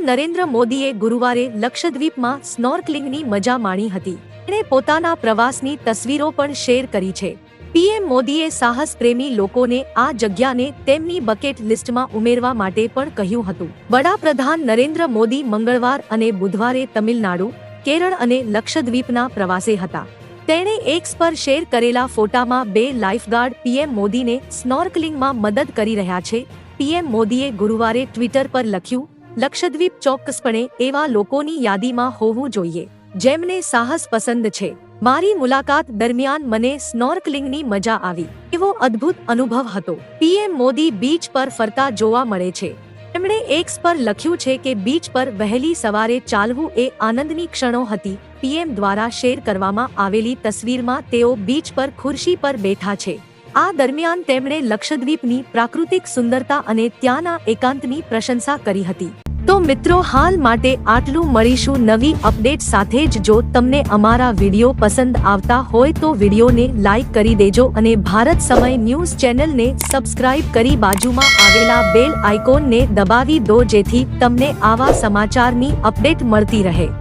નરેન્દ્ર મોદીએ ગુરુવારે લક્ષદ્વીપમાં સ્નોર્કલિંગની મજા માણી હતી. તેણે પોતાના પ્રવાસની તસવીરો પણ શેર કરી છે. પીએમ મોદીએ સાહસ પ્રેમી લોકોને આ જગ્યાને તેમની બકેટ લિસ્ટમાં ઉમેરવા માટે પણ કહ્યું હતું. વડાપ્રધાન નરેન્દ્ર મોદી મંગળવાર અને બુધવારે તમિલનાડુ, કેરળ અને લક્ષદ્વીપના પ્રવાસે હતા. તેણે એક્સ પર શેર કરેલા ફોટામાં 2 લાઇફગાર્ડ પીએમ મોદીને સ્નોર્કલિંગમાં મદદ કરી રહ્યા છે. પીએમ મોદીએ ગુરુવારે ટ્વિટર પર લખ્યું, લક્ષદ્વીપ ચોક્કસપણે એવા લોકોની યાદીમાં હોવું જોઈએ જેમને સાહસ પસંદ છે. મારી મુલાકાત દરમિયાન મને સ્નોર્કલિંગની મજા આવી. એવો અદ્ભુત અનુભવ હતો. પીએમ મોદી બીચ પર ફરતા જોવા મળે છે. તેમણે એક્સ પર લખ્યું છે કે બીચ પર વહેલી સવારે ચાલવું એ આનંદની ક્ષણો હતી. પીએમ દ્વારા શેર કરવામાં આવેલી તસવીરમાં તેઓ બીચ પર ખુરશી પર બેઠા છે. આ દરમિયાન તેમણે લક્ષદ્વીપની પ્રાકૃતિક સુંદરતા અને ત્યાંના એકાંતની પ્રશંસા કરી હતી. તો મિત્રો, હાલ માટે આટલું. મળીશું નવી અપડેટ સાથે જ. જો તમને અમારા વિડીયો પસંદ આવતા હોય તો વિડીયોને લાઈક કરી દેજો અને ભારત સમય ન્યૂઝ ચેનલને સબસ્ક્રાઇબ કરી બાજુમાં આવેલા બેલ આઇકોનને દબાવી દો જેથી તમને આવા સમાચારની અપડેટ મળતી રહે.